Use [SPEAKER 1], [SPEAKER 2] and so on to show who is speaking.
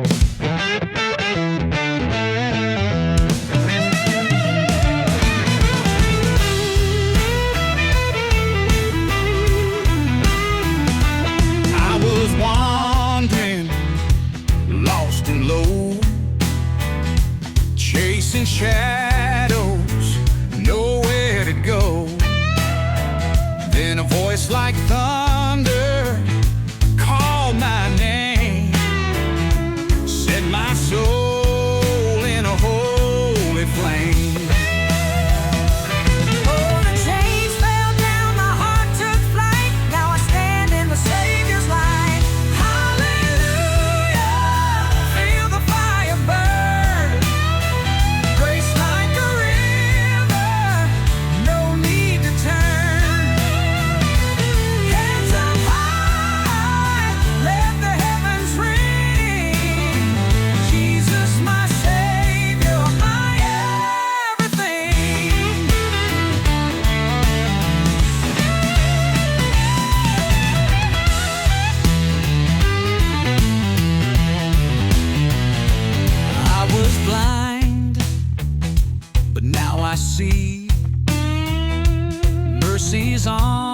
[SPEAKER 1] I was wandering, lost and low, chasing shadows, nowhere to go. Then a voice like thunder called my name, set my soul in a holy flame.
[SPEAKER 2] Oh, the chains fell down, my heart took flight. Now I stand in the Savior's light. Hallelujah, feel the fire burn. Grace like a river, no need to turn. Hands up high, let the heavens ring. Jesus, my Savior, my everything.
[SPEAKER 1] I was blind, but now I see. Mercy's on